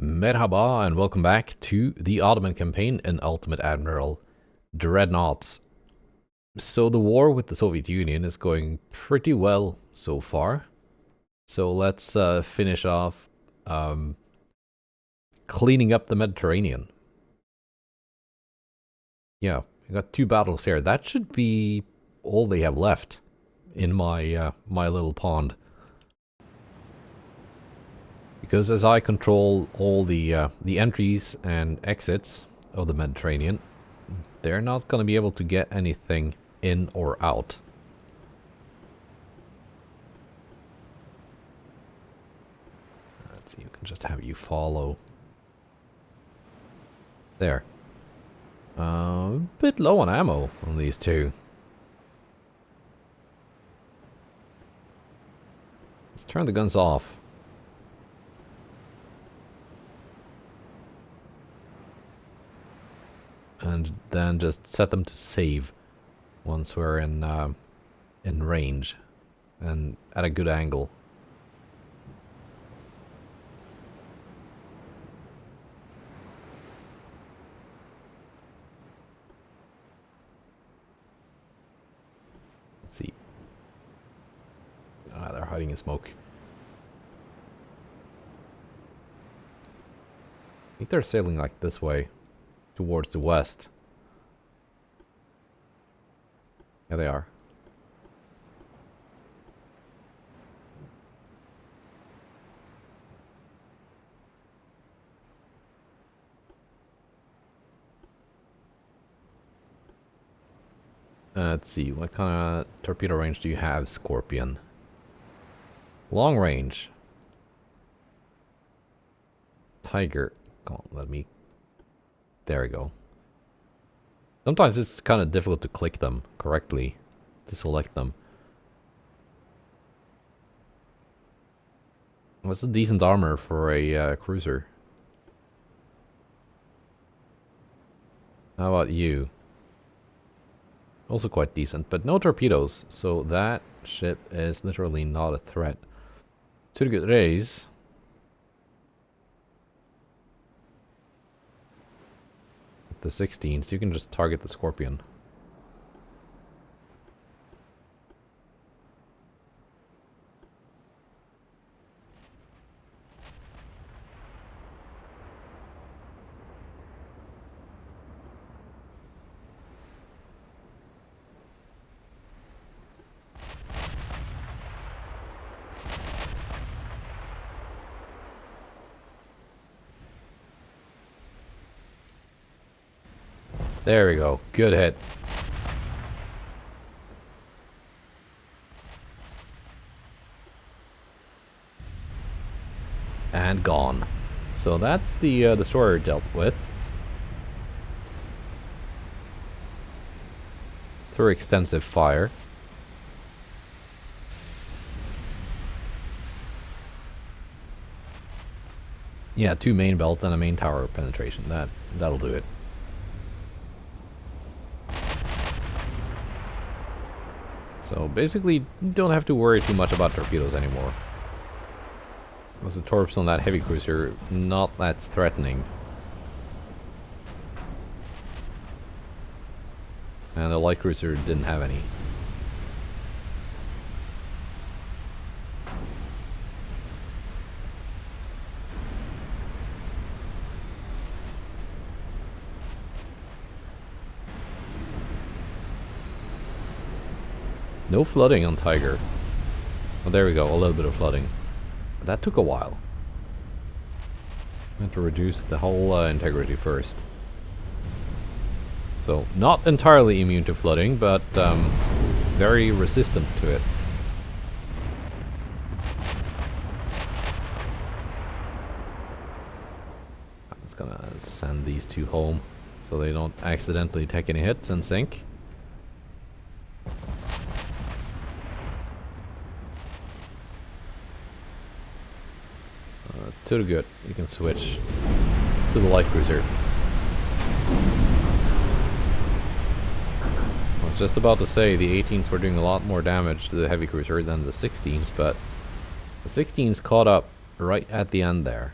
Merhaba and welcome back to the Ottoman campaign in Ultimate Admiral Dreadnoughts. So the war with the Soviet Union is going pretty well so far. So let's finish off cleaning up the Mediterranean. Yeah, I got 2 battles here. That should be all they have left in my my little pond. Because as I control all the entries and exits of the Mediterranean, they're not going to be able to get anything in or out. Let's see, you can just have you follow. There. A bit low on ammo on these two. Let's turn the guns off. And then just set them to save once we're in range and at a good angle. Let's see. Ah, they're hiding in smoke. I think they're sailing like this way. Towards the west. Yeah, they are. Let's see, what kind of torpedo range do you have, Scorpion? Long range. Tiger. Come on, let me... There we go. Sometimes it's kind of difficult to click them correctly, to select them. What's a decent armor for a cruiser? How about you? Also quite decent, but no torpedoes, so that ship is literally not a threat. To the good raise. The 16s, you can just target the Scorpion. There we go. Good hit. And gone. So that's the destroyer dealt with. Through extensive fire. Yeah, 2 main belt and a main tower penetration. That'll do it. So basically, you don't have to worry too much about torpedoes anymore. Because the torps on that heavy cruiser, not that threatening. And the light cruiser didn't have any. No flooding on Tiger. Oh, there we go, a little bit of flooding. But that took a while. I had to reduce the whole integrity first. So, not entirely immune to flooding, but very resistant to it. I'm just gonna send these 2 home so they don't accidentally take any hits and sink. To the good. You can switch to the light cruiser. I was just about to say the 18s were doing a lot more damage to the heavy cruiser than the 16s, but the 16s caught up right at the end there.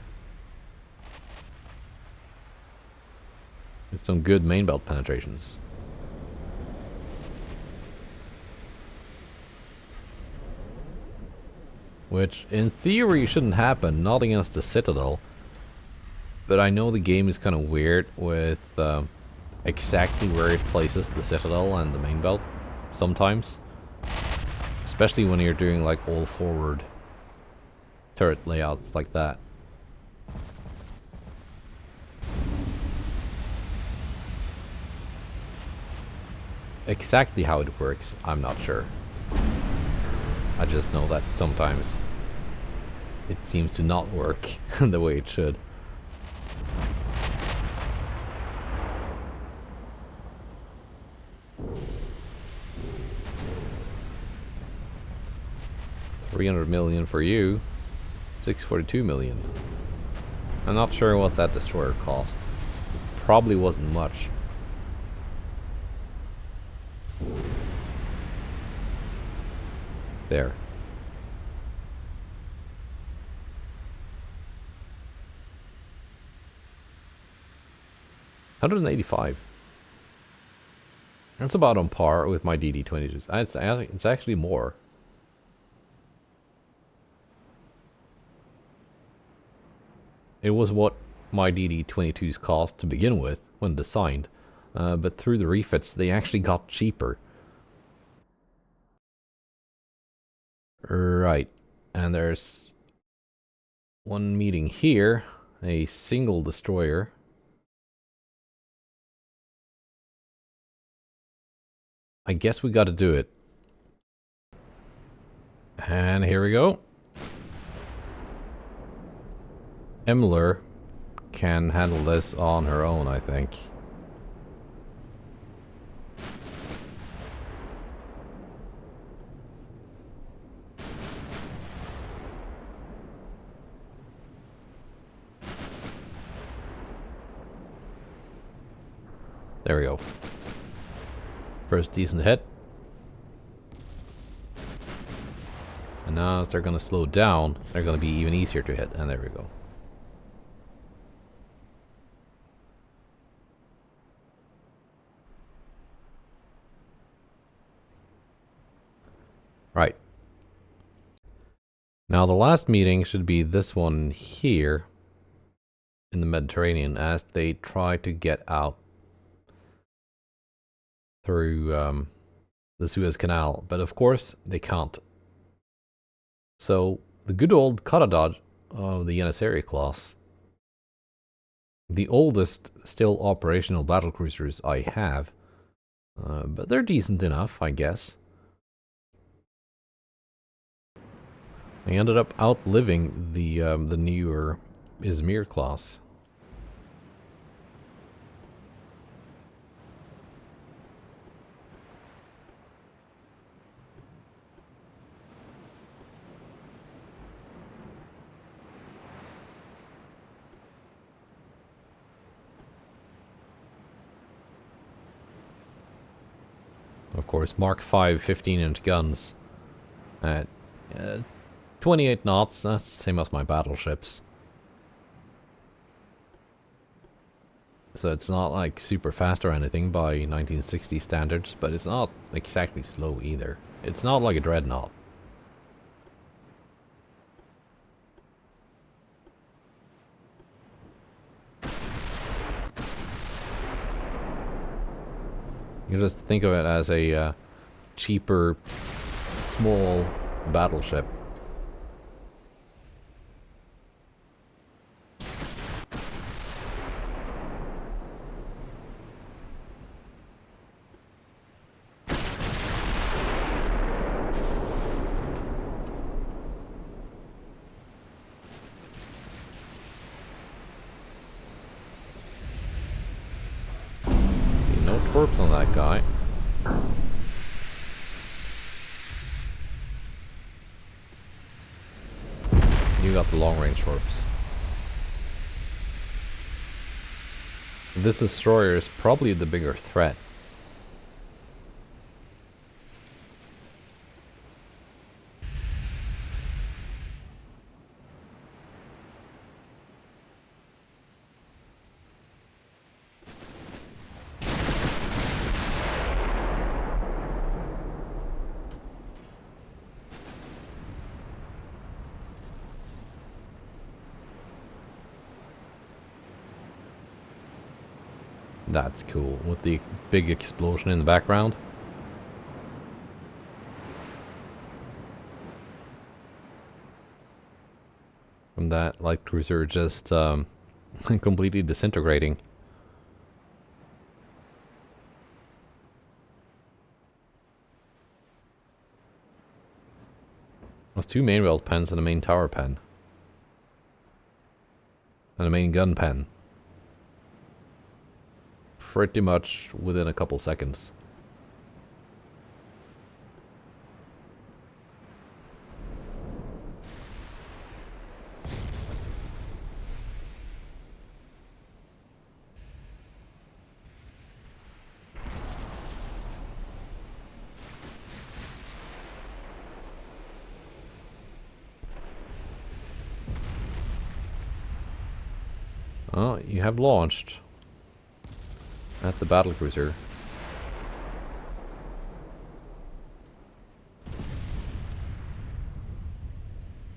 some good main belt penetrations. Which, in theory, shouldn't happen, not against the Citadel. But I know the game is kind of weird with exactly where it places the Citadel and the main belt, sometimes. Especially when you're doing like all forward turret layouts like that. Exactly how it works, I'm not sure. I just know that sometimes it seems to not work the way it should. $300 million for you, 642 million. I'm not sure what that destroyer cost. It probably wasn't much. There. $185. That's about on par with my DD-22s. It's actually more. It was what my DD-22s cost to begin with when designed, but through the refits they actually got cheaper. Right, and there's one meeting here, a single destroyer. I guess we gotta do it. And here we go. Himmler can handle this on her own, I think. There we go. First decent hit. And now as they're gonna slow down, they're gonna be even easier to hit. And there we go. Right. Now the last meeting should be this one here in the Mediterranean as they try to get out through the Suez Canal, but of course they can't. So the good old Karadaj of the Janissary class, the oldest still operational battlecruisers I have, but they're decent enough, I guess. They ended up outliving the newer Izmir class. Of course, Mark V 15-inch guns at 28 knots, that's the same as my battleships. So it's not like super fast or anything by 1960 standards, but it's not exactly slow either. It's not like a dreadnought. You just think of it as a cheaper, small battleship. No torps on that guy. You got the long range torps. This destroyer is probably the bigger threat. That's cool, with the big explosion in the background. From that light cruiser just completely disintegrating. There's two main rail pens and a main tower pen. And a main gun pen. Pretty much within a couple seconds. Oh, you have launched at the battlecruiser.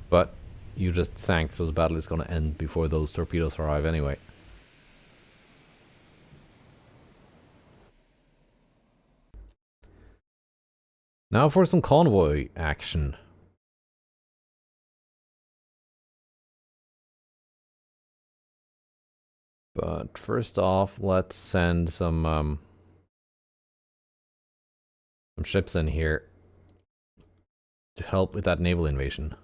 But you just sank, so the battle is going to end before those torpedoes arrive anyway. Now for some convoy action. But first off, let's send some ships in here to help with that naval invasion.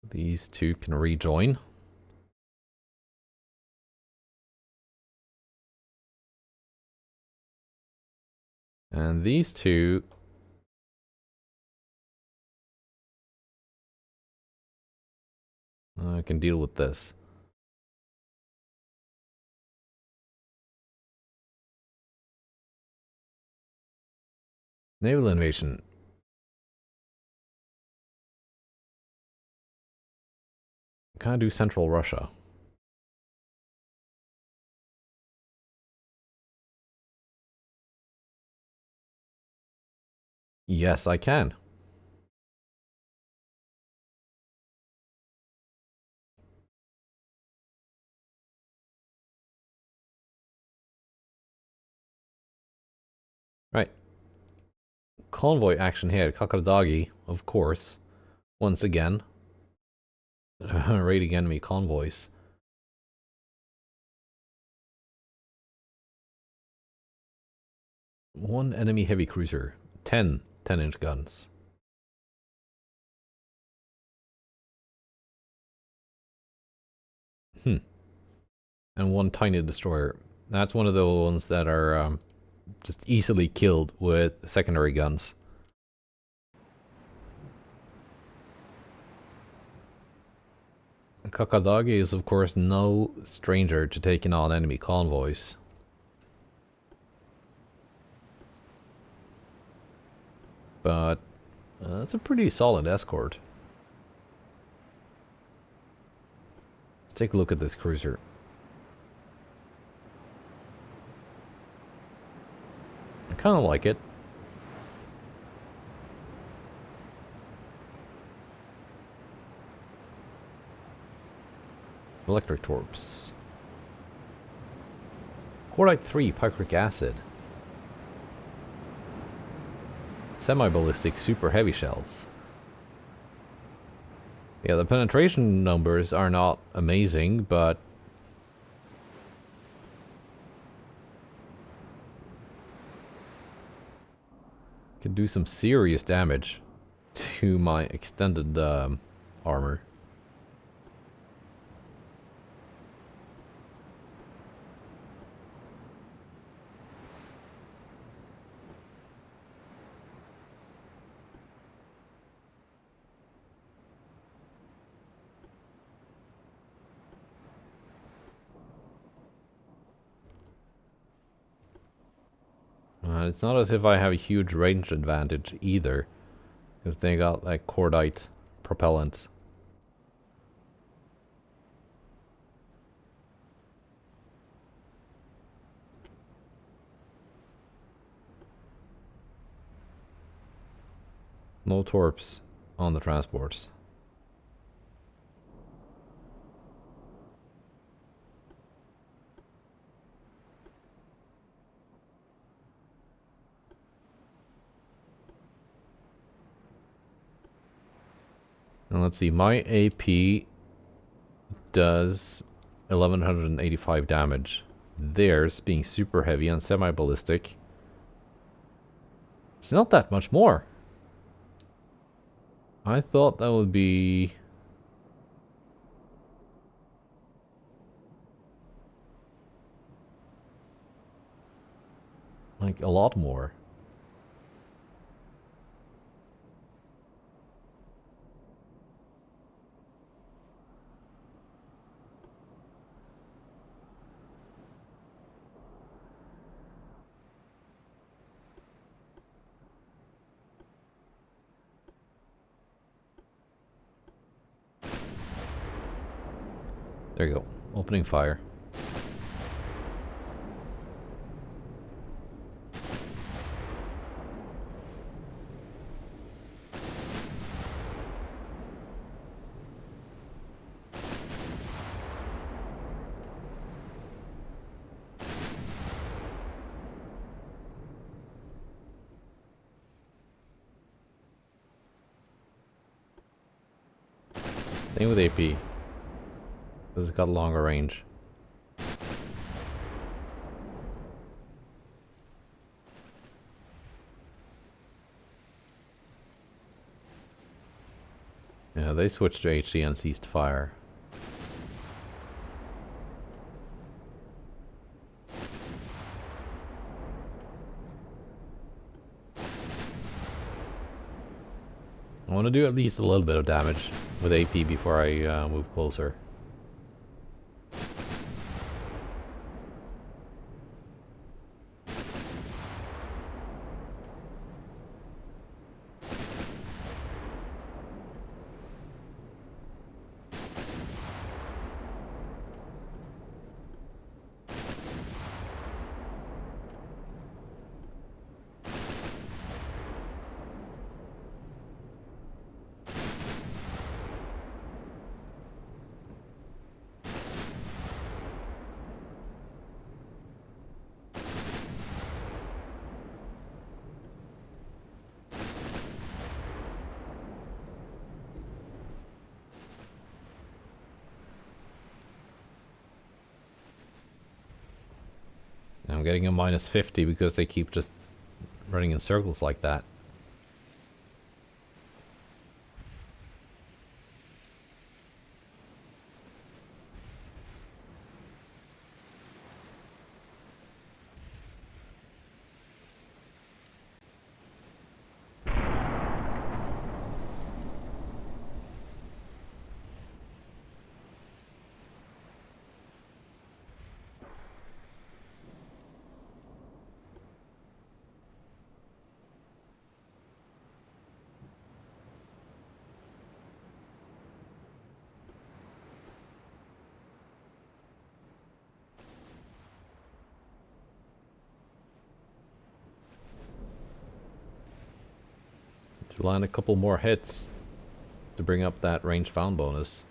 These two can rejoin. And these two can deal with this. Naval invasion. Can I do Central Russia? Yes, I can. Right. Convoy action here. Kakardagi, of course. Once again. Raiding enemy convoys. One enemy heavy cruiser. 10 10-inch guns. And one tiny destroyer. That's one of the ones that are just easily killed with secondary guns. Kakadagi is of course no stranger to taking on enemy convoys. But it's a pretty solid escort. Let's take a look at this cruiser. I kind of like it. Electric torps. Cordite 3 picric acid. Semi-ballistic super heavy shells. Yeah, the penetration numbers are not amazing, but can do some serious damage to my extended armor. It's not as if I have a huge range advantage either, because they got like cordite propellant. No torps. on the transports. And let's see, my AP does 1185 damage. Theirs, being super heavy and semi-ballistic, it's not that much more. I thought that would be... like a lot more. There you go. Opening fire. Same with AP. Because it's got a longer range. Yeah, they switched to HC and ceased fire. I want to do at least a little bit of damage with AP before I move closer. I'm getting a minus 50 because they keep just running in circles like that. To land a couple more hits to bring up that range found bonus.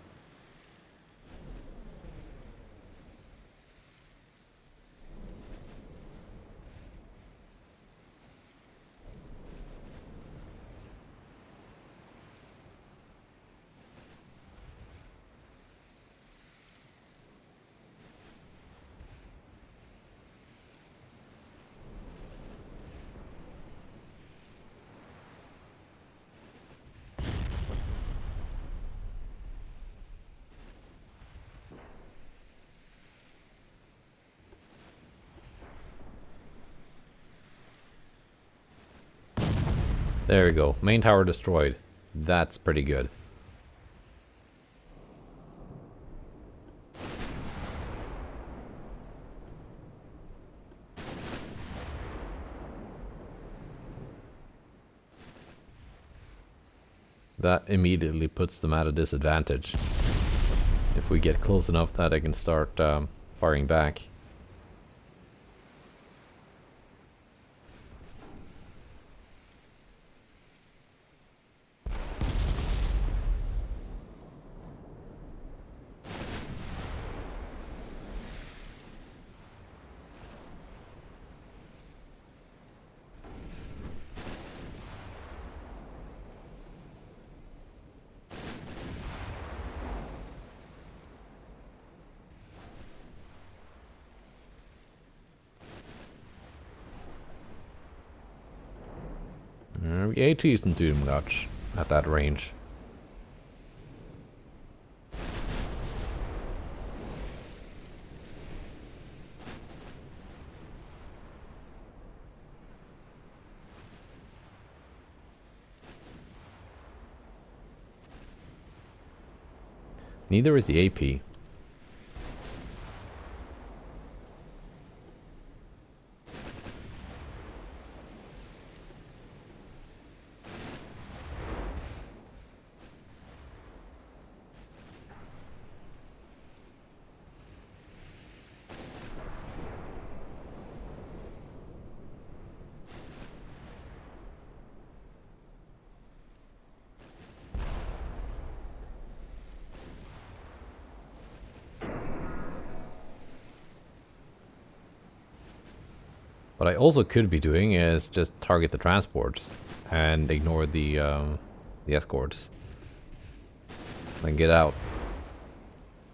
There we go. Main tower destroyed. That's pretty good. That immediately puts them at a disadvantage. If we get close enough that I can start firing back. AT isn't doing much at that range. Neither is the AP. What I also could be doing is just target the transports and ignore the escorts. Then get out.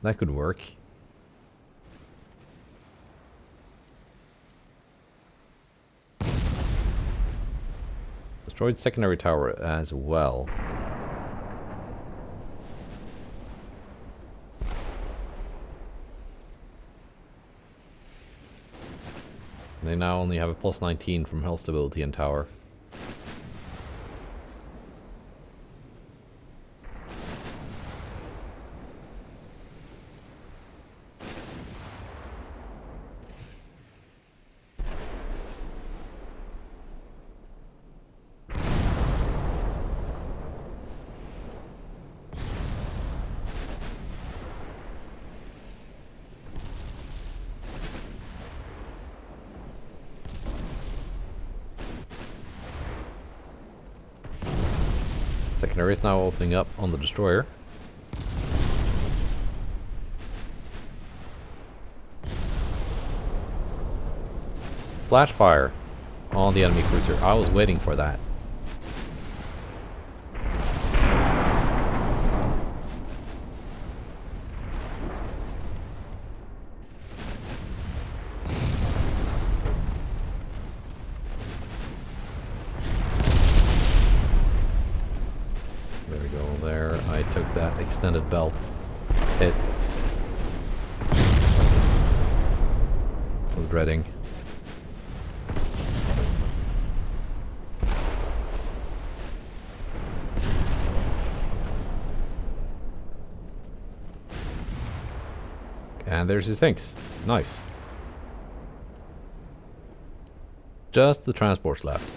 That could work. Destroyed secondary tower as well. They now only have a plus 19 from hull stability and tower. Secondary is now opening up on the destroyer. Flash fire on the enemy cruiser. I was waiting for that. Took that extended belt hit. Was dreading. And there's his things. Nice. Just the transports left.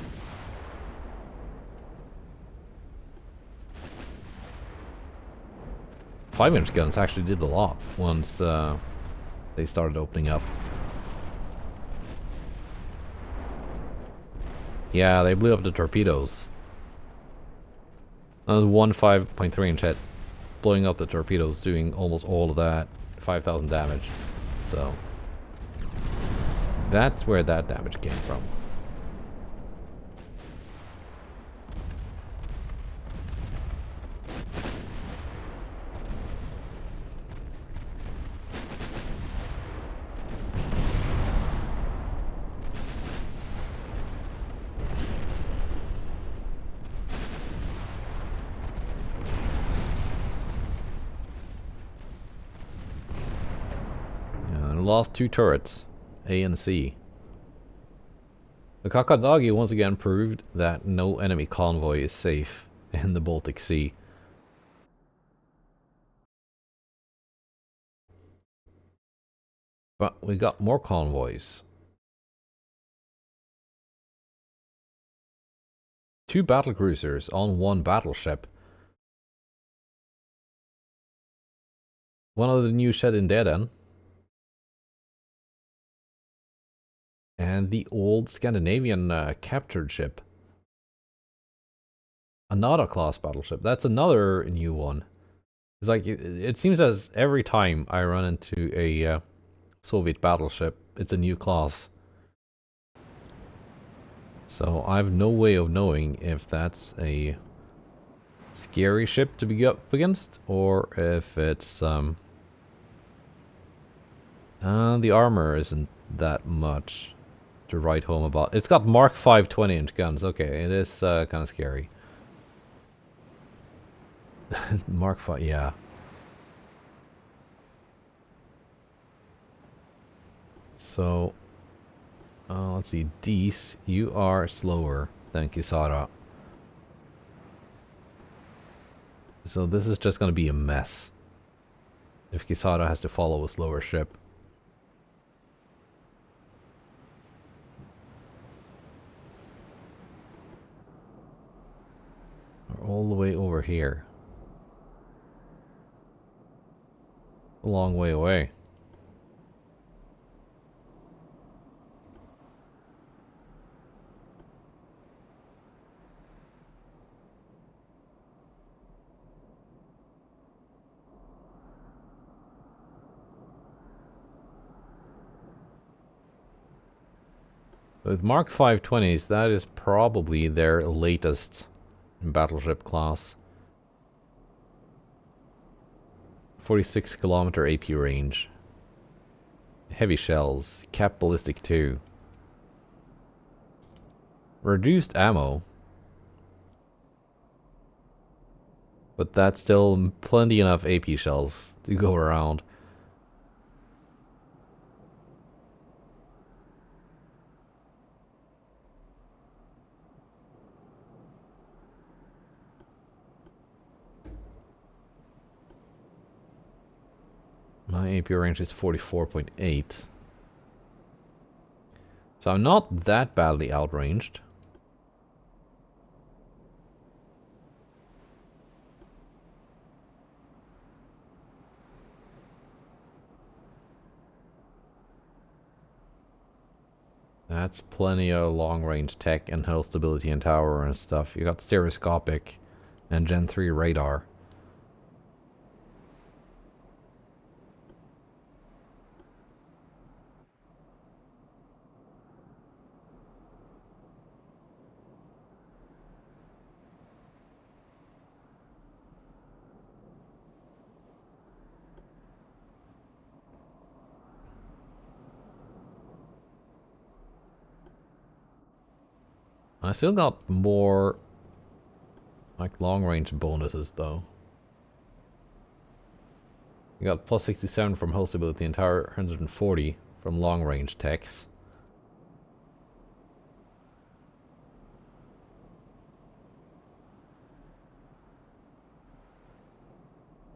Five-inch guns actually did a lot once they started opening up. Yeah, they blew up the torpedoes. One 5.3-inch hit, blowing up the torpedoes, doing almost all of that, 5,000 damage. So that's where that damage came from. Lost two turrets, A and C. The Kakadagi once again proved that no enemy convoy is safe in the Baltic Sea. But we got more convoys. Two battle cruisers on one battleship. One of the new shed in Deden. And the old Scandinavian captured ship. Another class battleship. That's another new one. It's like, it seems as every time I run into a Soviet battleship, it's a new class. So I have no way of knowing if that's a scary ship to be up against, or if it's the armor isn't that much. to write home about. It's got Mark 5 20-inch guns. Okay, it is kind of scary. Mark 5, yeah. So, let's see. Dees, you are slower than Kisara. So this is just going to be a mess if Kisara has to follow a slower ship. We're all the way over here. A long way away. With Mark 520s, that is probably their latest battleship class. 46-kilometer AP range. Heavy shells. Cap ballistic 2. Reduced ammo. But that's still plenty enough AP shells to go around. My AP range is 44.8. So I'm not that badly outranged. That's plenty of long-range tech and hull stability and tower and stuff. You got stereoscopic and Gen 3 radar. I still got more like long-range bonuses though. You got plus 67 from hull stability and tower, 140 from long-range techs.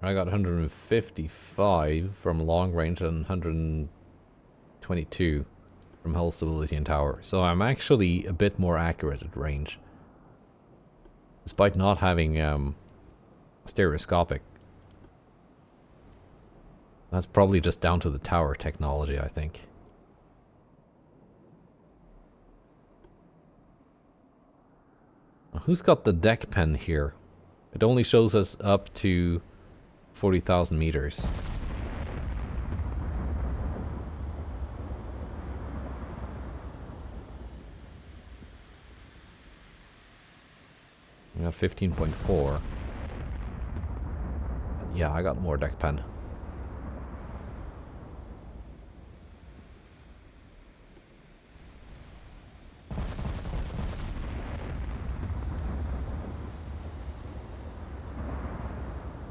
I got 155 from long range and 122 from hull stability and tower. So I'm actually a bit more accurate at range. Despite not having stereoscopic. That's probably just down to the tower technology, I think. Who's got the deck pen here? It only shows us up to 40,000 meters. I got 15.4. Yeah, I got more deck pen.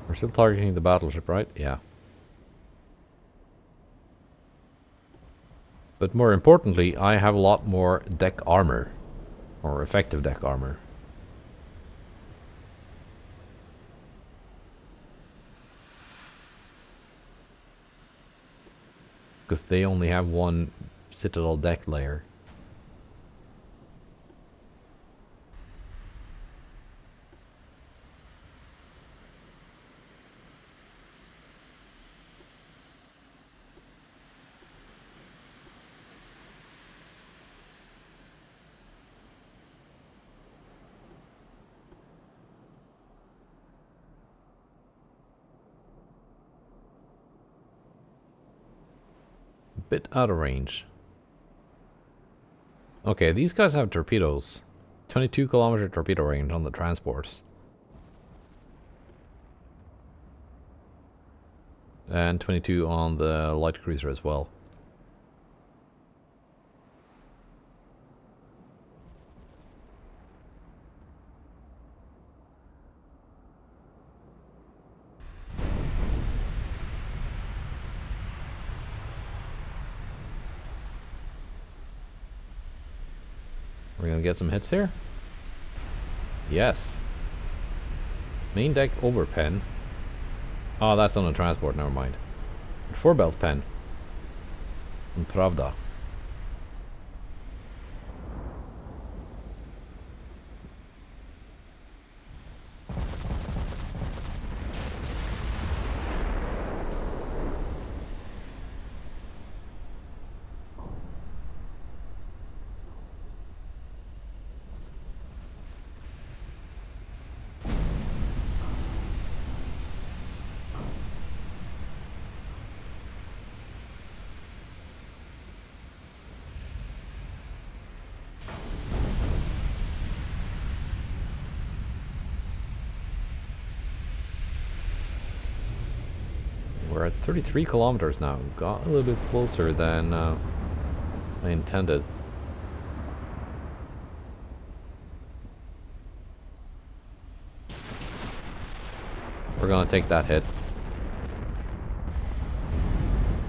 We're still targeting the battleship, right? Yeah. But more importantly, I have a lot more deck armor. Or effective deck armor. Because they only have one Citadel deck layer. Bit out of range. Okay, these guys have torpedoes. 22-kilometer torpedo range on the transports. And 22 on the light cruiser as well. We're gonna get some hits here. Yes. Main deck over pen. Oh, that's on a transport, never mind. 4-belt pen. And Pravda. We're at 33 kilometers now. Got a little bit closer than I intended. We're gonna take that hit.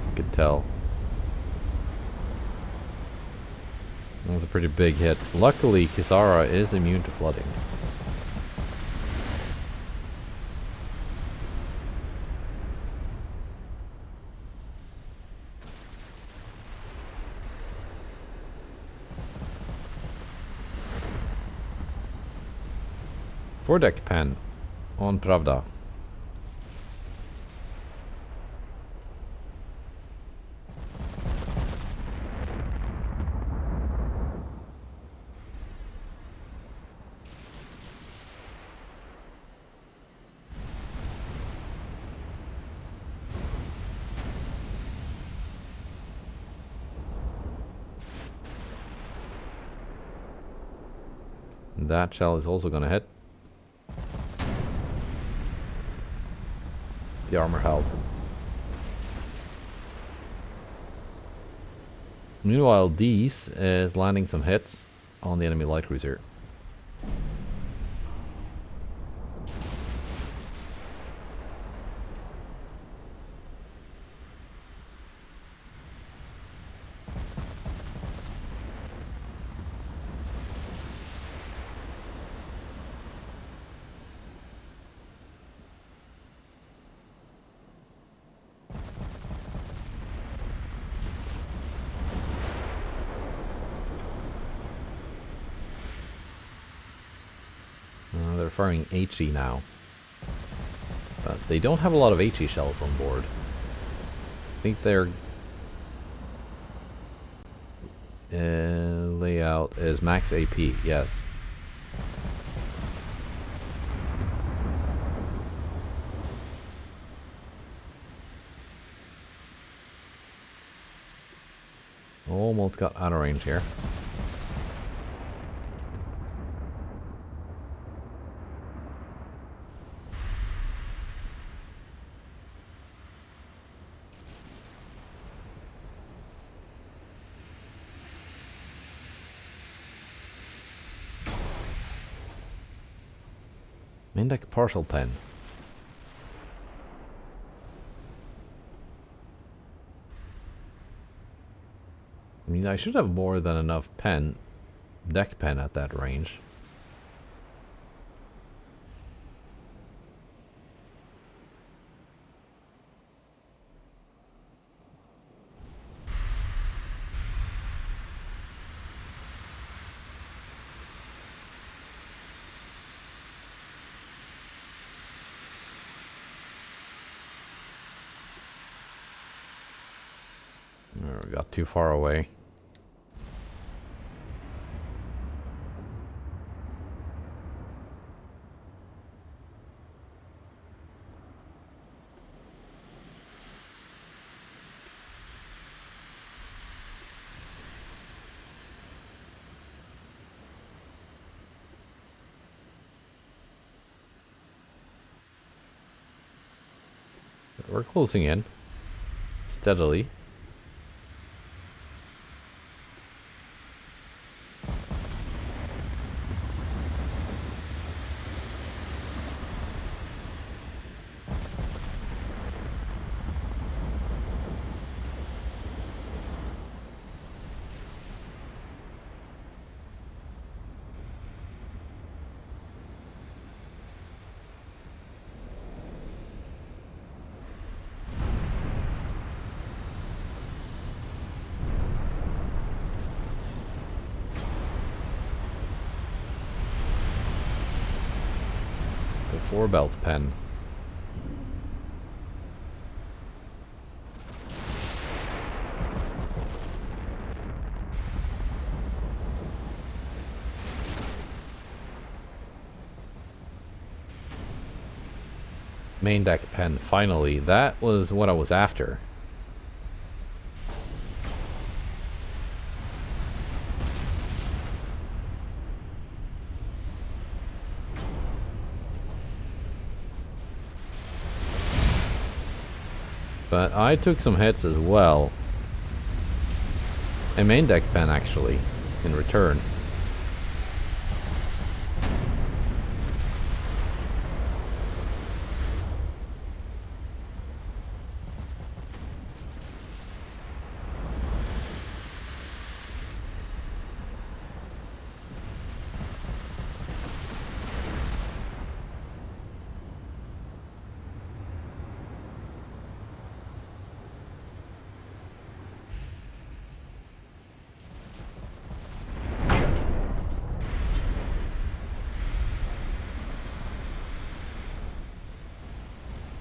You could tell. That was a pretty big hit. Luckily, Kisara is immune to flooding. Four-deck pen on Pravda. That shell is also gonna hit. The armor held. Meanwhile, Dees is landing some hits on the enemy light cruiser. They're firing HE now. But they don't have a lot of HE shells on board. I think their layout is max AP, yes. Almost got out of range here. Main deck partial pen. I mean, I should have more than enough deck pen at that range. We got too far away. We're closing in steadily. 4 belt pen. Main deck pen, finally. That was what I was after. But I took some hits as well. A main deck pen, actually, in return.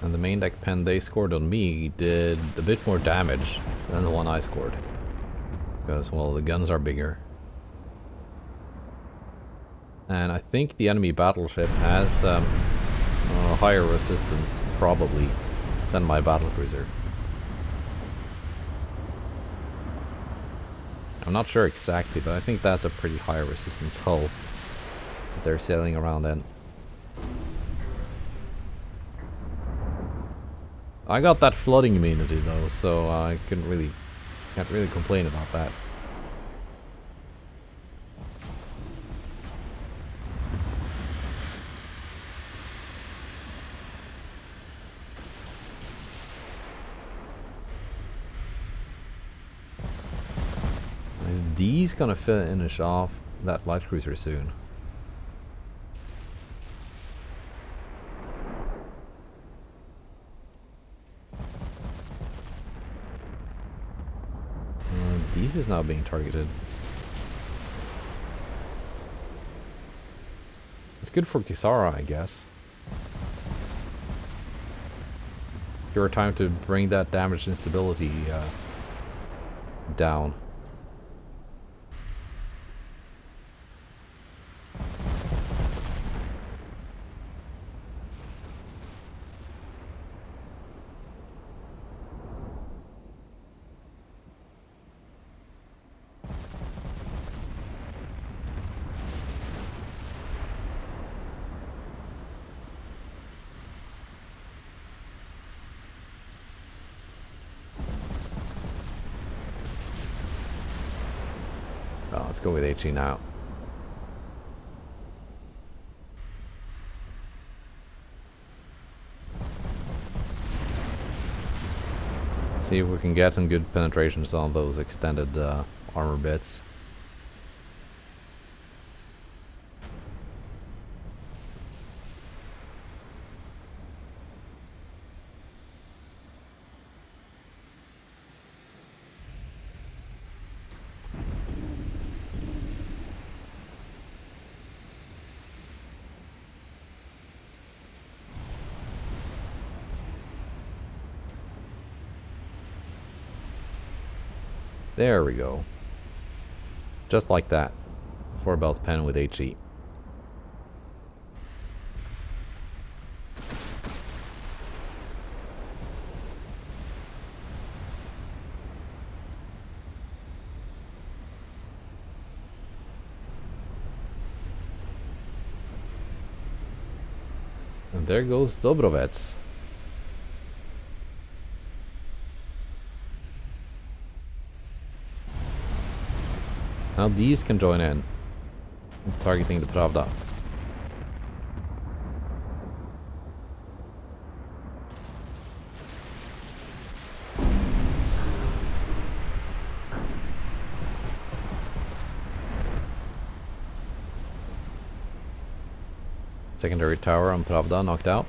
And the main deck pen they scored on me did a bit more damage than the one I scored. Because, well, the guns are bigger. And I think the enemy battleship has higher resistance, probably, than my battlecruiser. I'm not sure exactly, but I think that's a pretty high resistance hull that they're sailing around in. I got that flooding immunity though, so I can't really complain about that. Is D's gonna finish off that light cruiser soon? D's is now being targeted. It's good for Kisara, I guess. Give her time to bring that damage instability down. Oh, let's go with HE now. See if we can get some good penetrations on those extended armor bits. There we go. Just like that. 4 belt pen with HE. And there goes Dobrovets. Now these can join in, targeting the Pravda. Secondary tower on Pravda knocked out.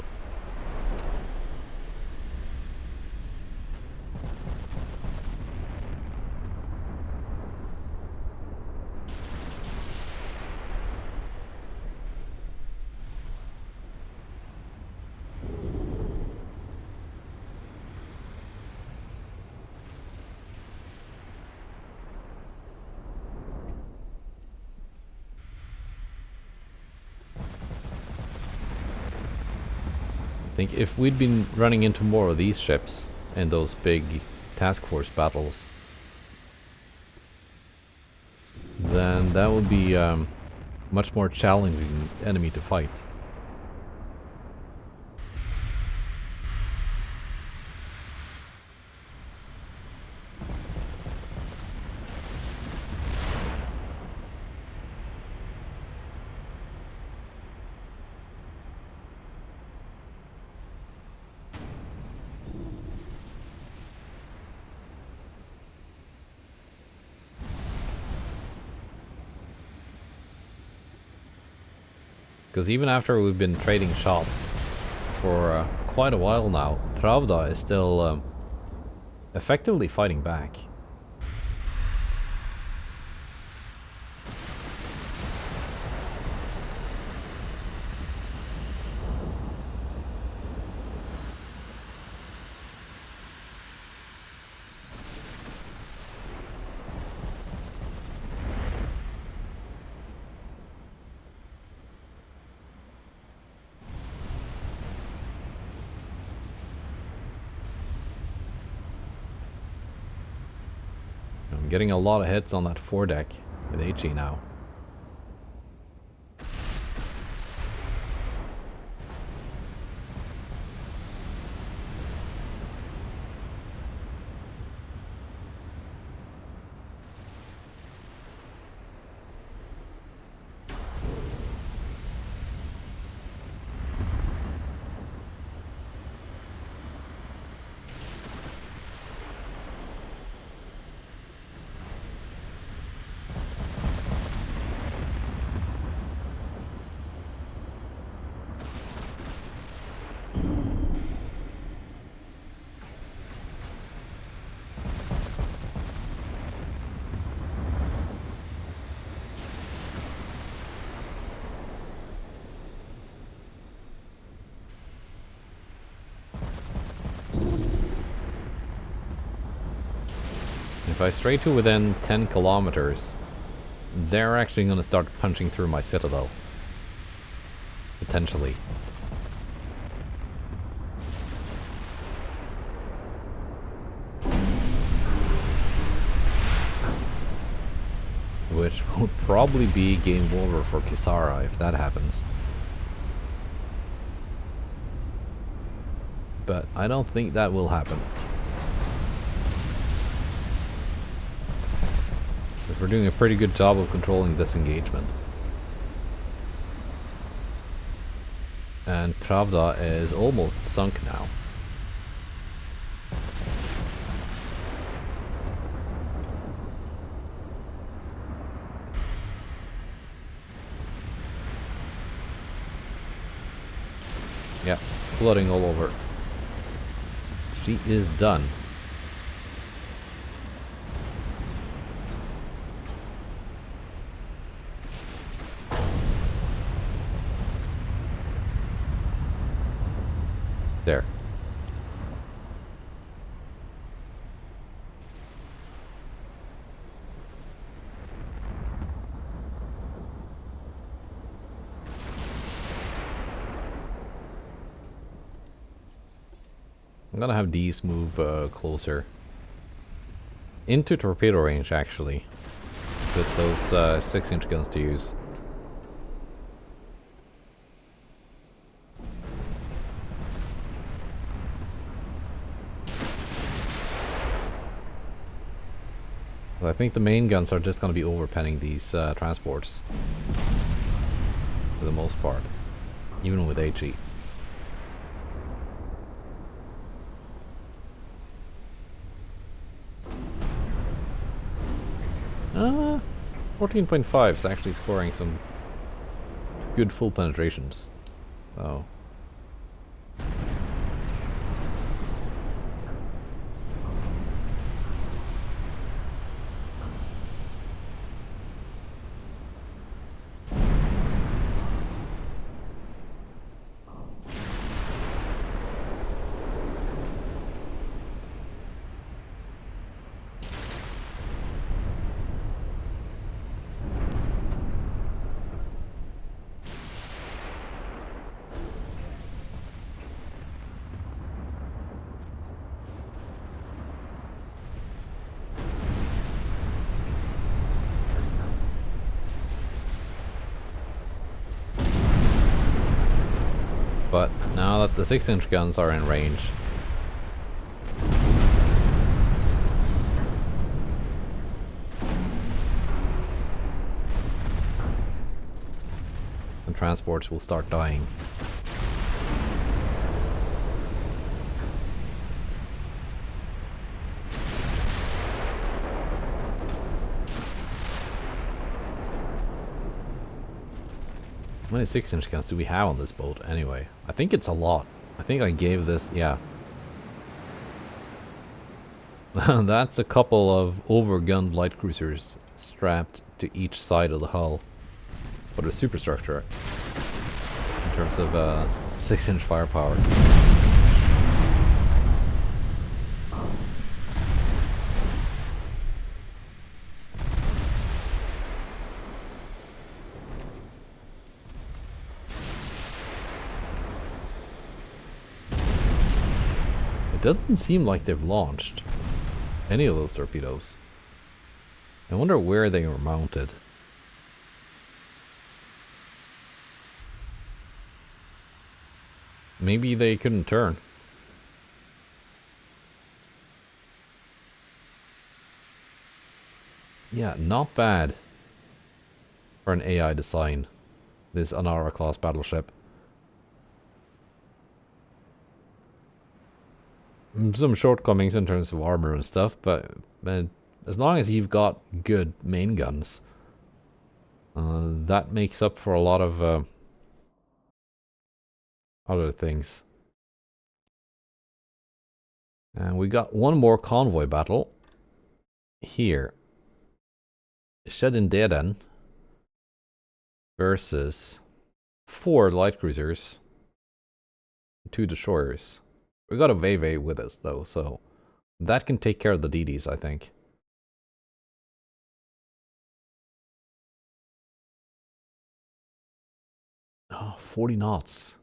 think if we'd been running into more of these ships in those big task force battles, then that would be much more challenging enemy to fight. Because even after we've been trading shots for quite a while now, Pravda is still effectively fighting back. I'm getting a lot of hits on that foredeck with HE now. If I stray to within 10 kilometers, they're actually going to start punching through my citadel. Potentially. Which will probably be game over for Kisara if that happens. But I don't think that will happen. We're doing a pretty good job of controlling this engagement. And Pravda is almost sunk now. Yeah, flooding all over. She is done. There. I'm gonna have these move closer. Into torpedo range, actually. With those 6-inch guns to use. I think the main guns are just going to be overpenning these transports. For the most part. Even with HE. 14.5 is actually scoring some good full penetrations. Oh. but now that the 6-inch guns are in range, the transports will start dying. How many 6-inch guns do we have on this boat anyway? I think it's a lot. I think I gave this, yeah. That's a couple of overgunned light cruisers strapped to each side of the hull for the superstructure in terms of 6-inch firepower. It doesn't seem like they've launched any of those torpedoes. I wonder where they were mounted. Maybe they couldn't turn. Yeah, not bad for an AI design, this Anara class battleship. Some shortcomings in terms of armor and stuff, but as long as you've got good main guns, that makes up for a lot of other things. And we got one more convoy battle here. Shed in Deden versus 4 light cruisers, 2 destroyers. We got a Veve with us though, so that can take care of the DDs, I think. Oh, 40 knots.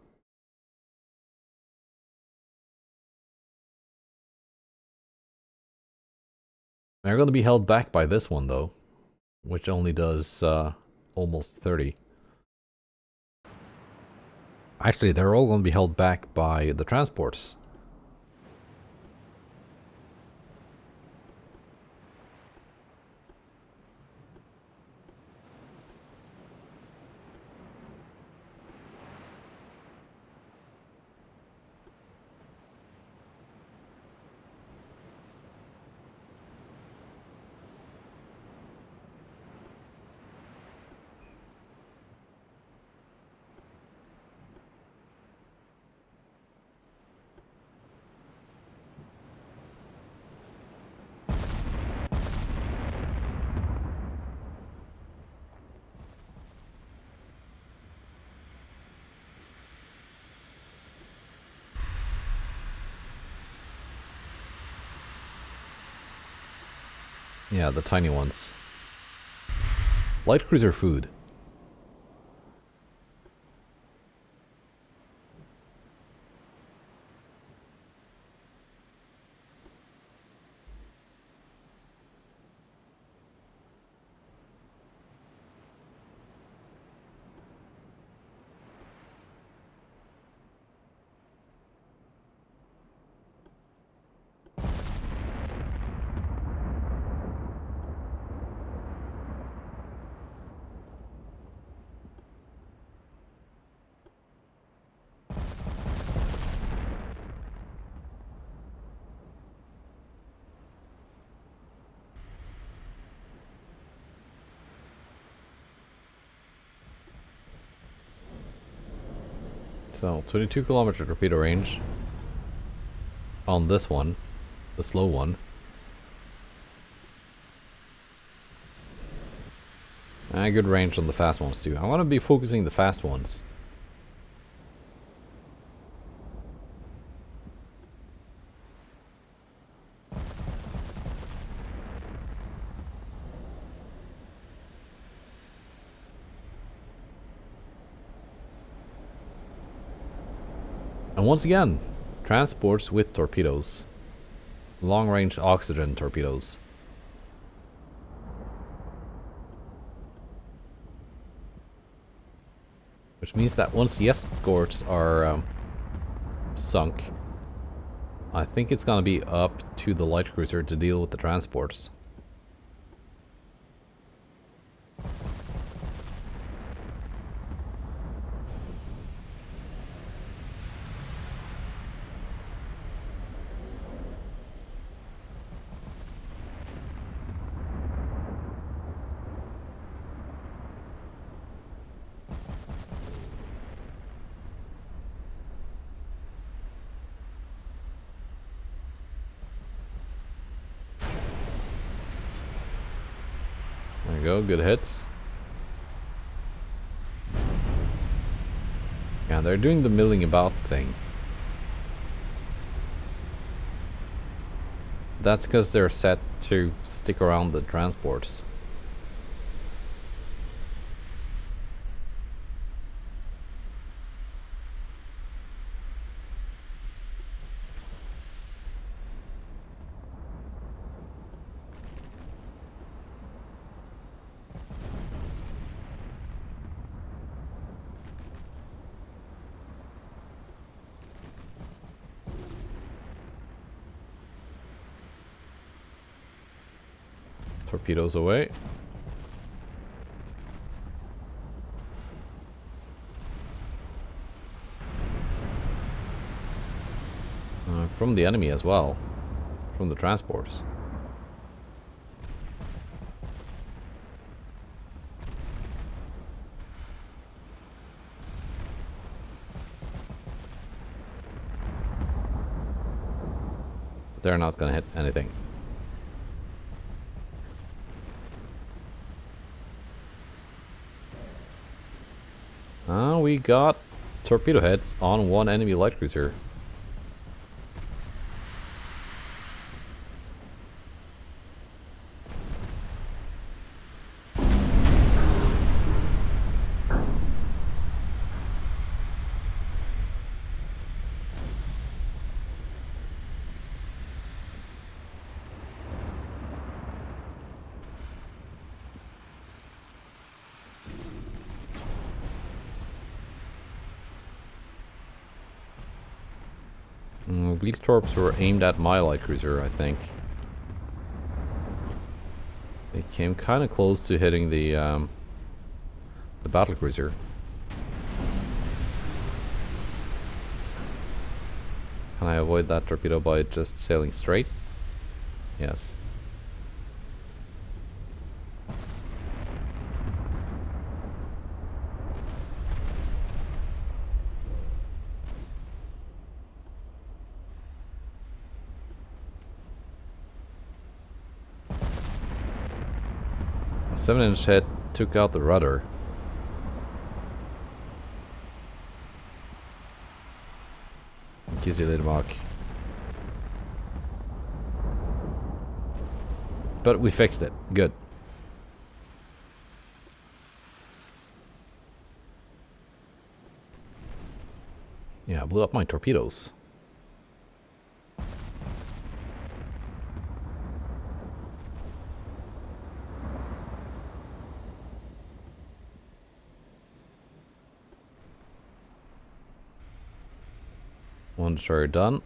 They're going to be held back by this one though, which only does almost 30. Actually, they're all going to be held back by the transports. Yeah, the tiny ones. Light cruiser food. So, 22-kilometer torpedo range on this one, the slow one. And good range on the fast ones too. I want to be focusing the fast ones. And once again, transports with torpedoes. Long-range oxygen torpedoes. Which means that once the escorts are sunk. I think it's gonna be up to the light cruiser to deal with the transports. There you go, good hits. Yeah, they're doing the milling about thing. That's because they're set to stick around the transports. Torpedoes away. From the enemy as well. From the transports. They're not gonna hit anything. We got torpedo heads on one enemy light cruiser. These torps were aimed at my light cruiser, I think. They came kind of close to hitting the battle cruiser. Can I avoid that torpedo by just sailing straight? Yes. A 7-inch hit took out the rudder. Gives you a little mark. But we fixed it. Good. Yeah, I blew up my torpedoes. One destroyer done.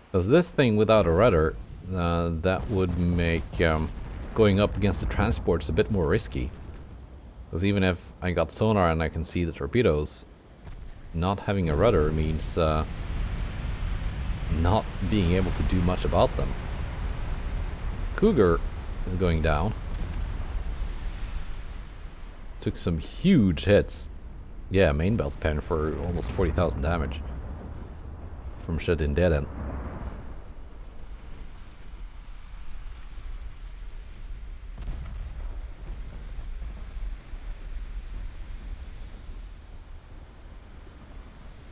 Because this thing without a rudder, that would make going up against the transports a bit more risky. Because even if I got sonar and I can see the torpedoes, not having a rudder means not being able to do much about them. Cougar is going down. Took some huge hits. Yeah, main belt pen for almost 40,000 damage from shit in dead end.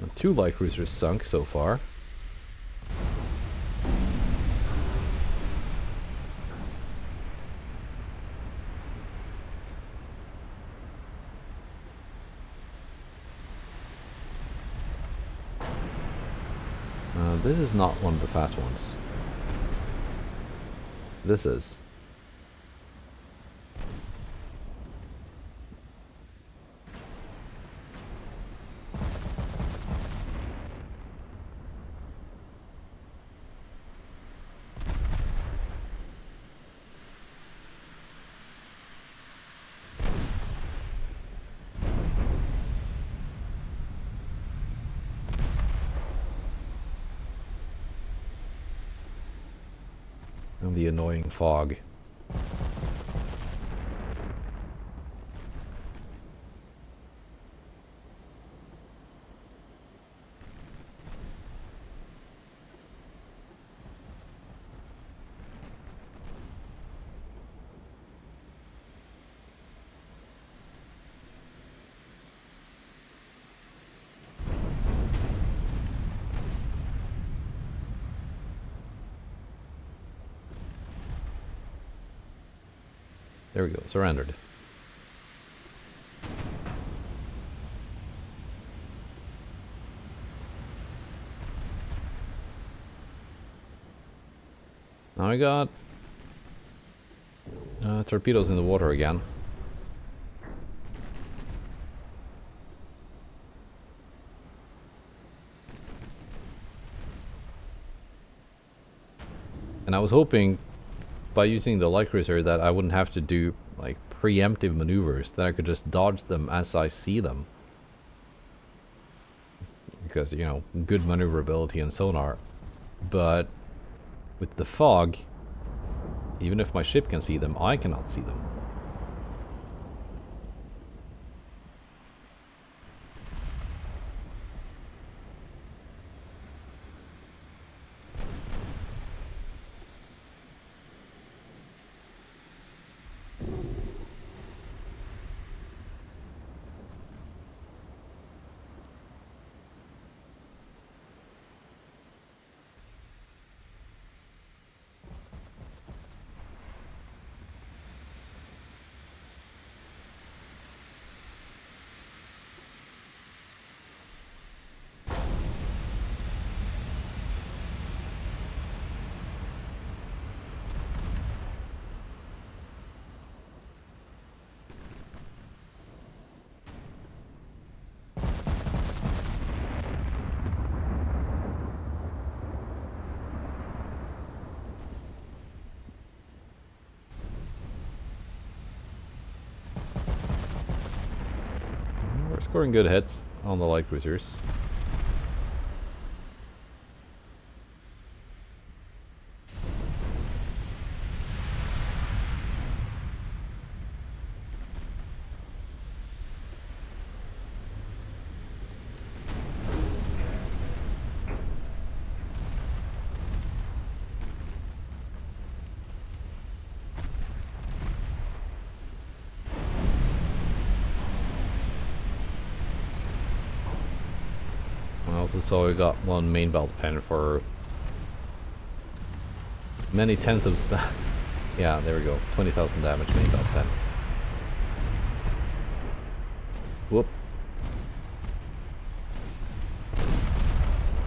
And 2 light cruisers sunk so far. This is not one of the fast ones. This is. And the annoying fog. There we go, surrendered. Now I got torpedoes in the water again. And I was hoping by using the light cruiser that I wouldn't have to do like preemptive maneuvers, that I could just dodge them as I see them. Because, you know, good maneuverability and sonar. But with the fog, even if my ship can see them, I cannot see them. We're scoring good hits on the light cruisers. I also saw we got one main belt pen for many tenths of that. Yeah, there we go. 20,000 damage main belt pen. Whoop.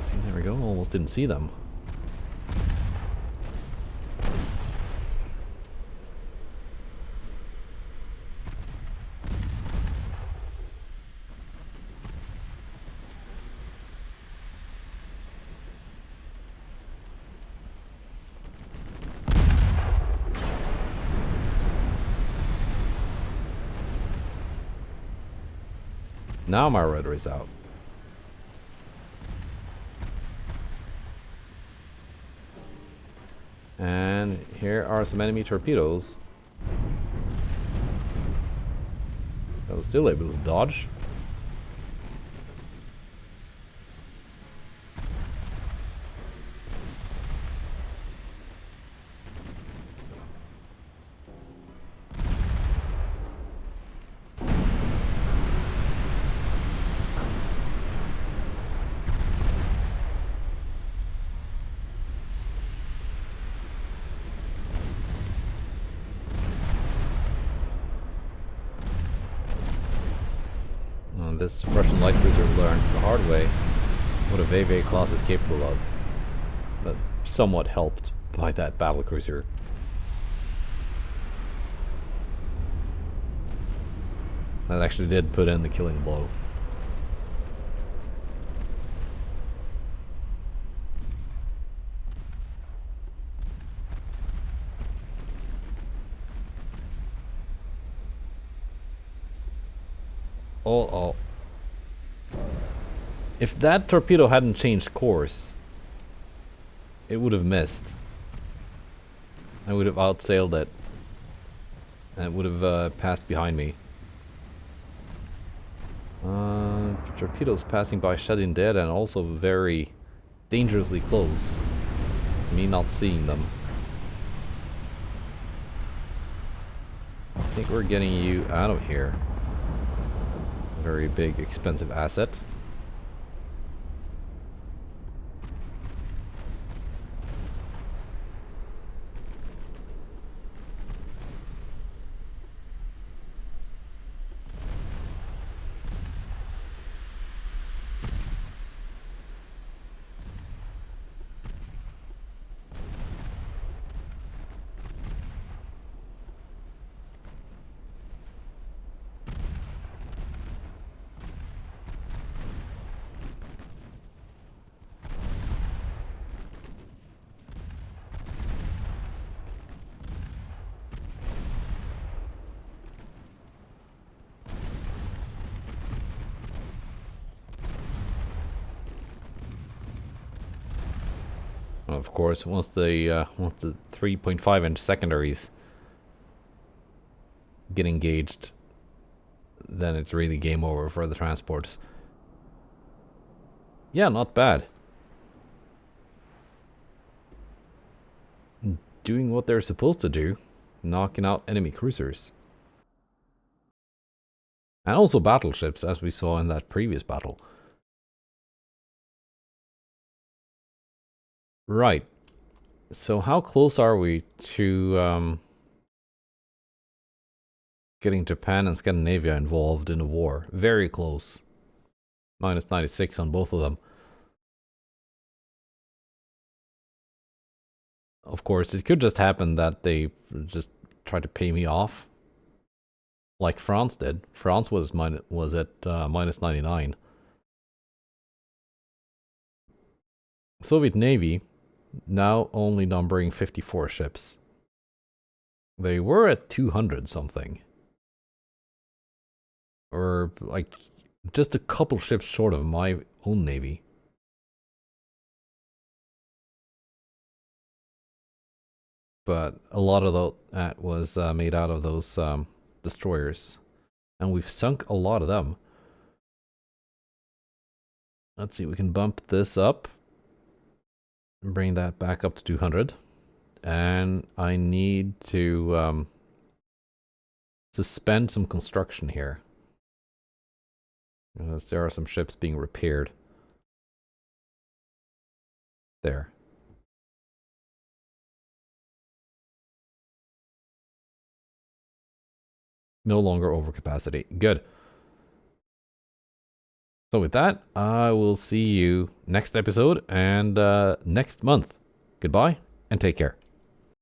See, there we go. Almost didn't see them. Now my rudder is out. And here are some enemy torpedoes. I was still able to dodge. This Russian light cruiser learns the hard way what a VV class is capable of, but somewhat helped by that battle cruiser. That actually did put in the killing blow. Oh. If that torpedo hadn't changed course, it would have missed. I would have outsailed it. And it would have passed behind me. Torpedoes passing by shutting dead and also very dangerously close. Me not seeing them. I think we're getting you out of here. Very big, expensive asset. Of course, once the 3.5-inch secondaries get engaged, then it's really game over for the transports. Yeah, not bad. Doing what they're supposed to do, knocking out enemy cruisers. And also battleships, as we saw in that previous battle. Right. So how close are we to getting Japan and Scandinavia involved in a war? Very close. Minus 96 on both of them. Of course, it could just happen that they just try to pay me off. Like France did. France was at minus 99. Soviet Navy, now only numbering 54 ships. They were at 200 something. Or like just a couple ships short of my own navy. But a lot of that was made out of those destroyers. And we've sunk a lot of them. Let's see, we can bump this up. Bring that back up to 200. And I need to suspend some construction here. Because there are some ships being repaired. There. No longer overcapacity. Good. So with that, I will see you next episode and next month. Goodbye and take care.